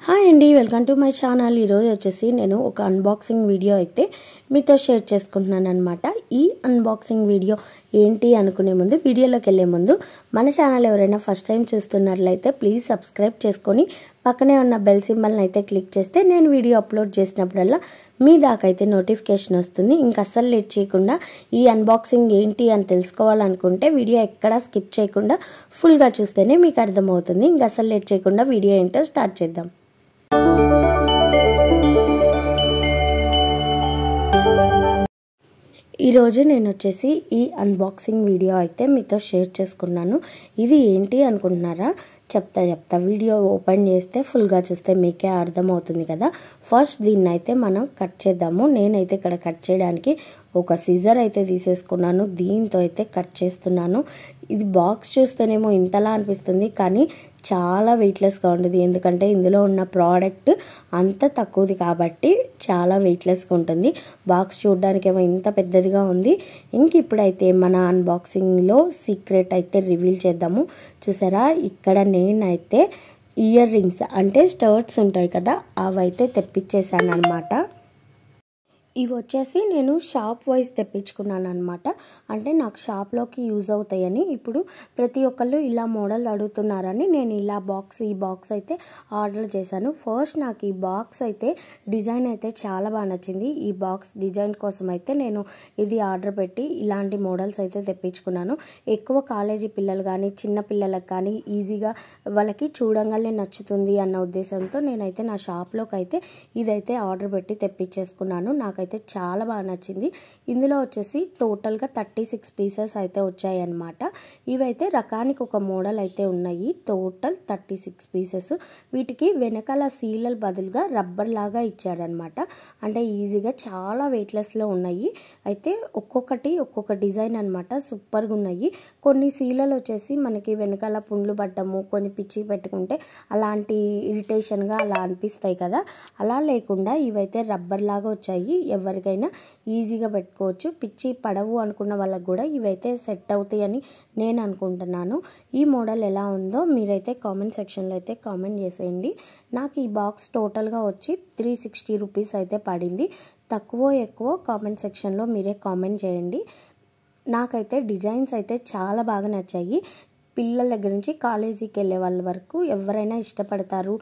Hi అండి, welcome to my channel. ఈరోజు వచ్చేసి నేను ఒక అన్బాక్సింగ్ వీడియో అయితే మీతో షేర్ చేసుకుంటున్నాను అనమాట. ఈ అన్బాక్సింగ్ వీడియో ఏంటి అనుకునే ముందు, వీడియోలోకి వెళ్ళే ముందు మన ఛానల్ ఎవరైనా ఫస్ట్ టైం చూస్తున్నట్లయితే ప్లీజ్ సబ్స్క్రైబ్ చేసుకొని పక్కనే ఉన్న బెల్ సింబల్ని అయితే క్లిక్ చేస్తే నేను వీడియో అప్లోడ్ చేసినప్పుడల్లా మీ దాకైతే నోటిఫికేషన్ వస్తుంది. ఇంకా అస్సలు లేట్ చేయకుండా ఈ అన్బాక్సింగ్ ఏంటి అని తెలుసుకోవాలనుకుంటే వీడియో ఎక్కడా స్కిప్ చేయకుండా ఫుల్గా చూస్తేనే మీకు అర్థమవుతుంది. ఇంకా అస్సలు లేట్ చేయకుండా వీడియో ఏంటో స్టార్ట్ చేద్దాం. ఈరోజు నేను వచ్చేసి ఈ అన్బాక్సింగ్ వీడియో అయితే మీతో షేర్ చేసుకున్నాను. ఇది ఏంటి అనుకుంటున్నారా? చెప్తా వీడియో ఓపెన్ చేస్తే ఫుల్గా చూస్తే మీకే అర్థమవుతుంది కదా. ఫస్ట్ దీన్ని అయితే మనం కట్ చేద్దాము. నేనైతే ఇక్కడ కట్ చేయడానికి ఒక సిజర్ అయితే తీసేసుకున్నాను. దీంతో అయితే కట్ చేస్తున్నాను. ఇది బాక్స్ చూస్తేనేమో ఇంతలా అనిపిస్తుంది, కానీ చాలా వెయిట్లెస్గా ఉంటుంది. ఎందుకంటే ఇందులో ఉన్న ప్రోడక్ట్ అంత తక్కువది కాబట్టి చాలా వెయిట్లెస్గా ఉంటుంది. బాక్స్ చూడడానికేమో ఇంత పెద్దదిగా ఉంది. ఇంక ఇప్పుడైతే మన అన్బాక్సింగ్లో సీక్రెట్ అయితే రివీల్ చేద్దాము. చూసారా, ఇక్కడ నేనైతే ఇయర్ రింగ్స్ అంటే స్టర్ట్స్ ఉంటాయి కదా, అవైతే తెప్పించేసాను అనమాట. ఇవి వచ్చేసి నేను షాప్ వైజ్ తెప్పించుకున్నాను అనమాట. అంటే నాకు షాప్లోకి యూజ్ అవుతాయని. ఇప్పుడు ప్రతి ఒక్కళ్ళు ఇలా మోడల్ అడుగుతున్నారని నేను ఇలా ఈ బాక్స్ అయితే ఆర్డర్ చేశాను. ఫస్ట్ నాకు ఈ బాక్స్ అయితే డిజైన్ అయితే చాలా బాగా నచ్చింది. ఈ బాక్స్ డిజైన్ కోసం అయితే నేను ఇది ఆర్డర్ పెట్టి ఇలాంటి మోడల్స్ అయితే తెప్పించుకున్నాను. ఎక్కువ కాలేజీ పిల్లలు కానీ చిన్న పిల్లలకు కానీ ఈజీగా వాళ్ళకి చూడంగానే నచ్చుతుంది అన్న ఉద్దేశంతో నేనైతే నా షాప్లోకి అయితే ఇదైతే ఆర్డర్ పెట్టి తెప్పించేసుకున్నాను. నాకైతే చాలా బాగా నచ్చింది. ఇందులో వచ్చేసి టోటల్గా 36 పీసెస్ అయితే వచ్చాయి అన్నమాట. ఇవైతే రకానికి ఒక మోడల్ అయితే ఉన్నాయి. Total 36 pieces. వీటికి వెనకాల సీలల బదులుగా రబ్బర్ లాగా ఇచ్చారనమాట. అంటే ఈజీగా చాలా వెయిట్లెస్లో ఉన్నాయి. అయితే ఒక్కొక్కటి ఒక్కొక్క డిజైన్ అనమాట. సూపర్గా ఉన్నాయి. కొన్ని సీలలు వచ్చేసి మనకి వెనకాల పుండ్లు పడ్డము, కొన్ని పిచ్చి పెట్టుకుంటే అలాంటి ఇరిటేషన్గా అలా అనిపిస్తాయి కదా, అలా లేకుండా ఇవైతే రబ్బర్ లాగా వచ్చాయి. ఎవరికైనా ఈజీగా పెట్టుకోవచ్చు. పిచ్చి పడవు అనుకున్న వాళ్ళకి కూడా ఇవైతే సెట్ అవుతాయని నేను అనుకుంటున్నాను. ఈ మోడల్ ఎలా ఉందో మీరైతే కామెంట్ సెక్షన్లో అయితే కామెంట్ చేసేయండి. నాకు ఈ బాక్స్ టోటల్గా వచ్చి 360 రూపీస్ అయితే పడింది. తక్కువ ఎక్కువ కామెంట్ సెక్షన్లో మీరే కామెంట్ చేయండి. నాకైతే డిజైన్స్ అయితే చాలా బాగా నచ్చాయి. పిల్లల దగ్గర నుంచి కాలేజీకి వెళ్ళే వాళ్ళ వరకు ఎవరైనా ఇష్టపడతారు.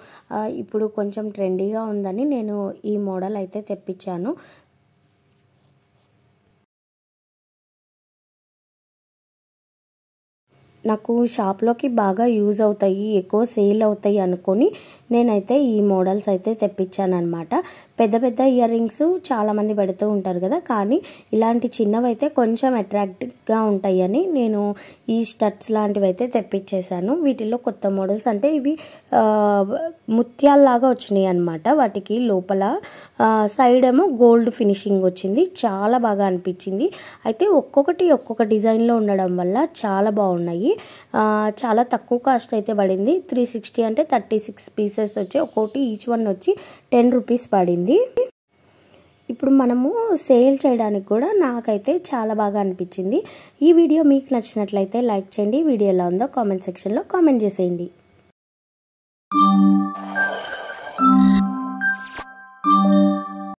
ఇప్పుడు కొంచెం ట్రెండీగా ఉందని నేను ఈ మోడల్ అయితే తెప్పించాను. నాకు షాప్లోకి బాగా యూజ్ అవుతాయి, ఎక్కువ సేల్ అవుతాయి అనుకొని నేనైతే ఈ మోడల్స్ అయితే తెప్పించాను అనమాట. పెద్ద పెద్ద ఇయర్ రింగ్స్ చాలామంది పెడుతూ ఉంటారు కదా, కానీ ఇలాంటి చిన్నవి అయితే కొంచెం అట్రాక్టివ్గా ఉంటాయని నేను ఈ స్టడ్స్ లాంటివి అయితే తెప్పించేశాను. వీటిల్లో కొత్త మోడల్స్ అంటే ఇవి ముత్యాల్లాగా వచ్చినాయి అనమాట. వాటికి లోపల సైడ్ ఏమో గోల్డ్ ఫినిషింగ్ వచ్చింది. చాలా బాగా అనిపించింది. అయితే ఒక్కొక్కటి ఒక్కొక్క డిజైన్లో ఉండడం వల్ల చాలా బాగున్నాయి. చాలా తక్కువ కాస్ట్ అయితే పడింది. 360 అంటే 36 పీసెస్ వచ్చి ఒక్కొక్కటి ఈచ్ వన్ వచ్చి 10 రూపీస్ పడింది. ఇప్పుడు మనము సేల్ చేయడానికి కూడా నాకైతే చాలా బాగా అనిపించింది. ఈ వీడియో మీకు నచ్చినట్లయితే లైక్ చేయండి. వీడియో ఎలా ఉందో కామెంట్ సెక్షన్లో కామెంట్ చేసేయండి.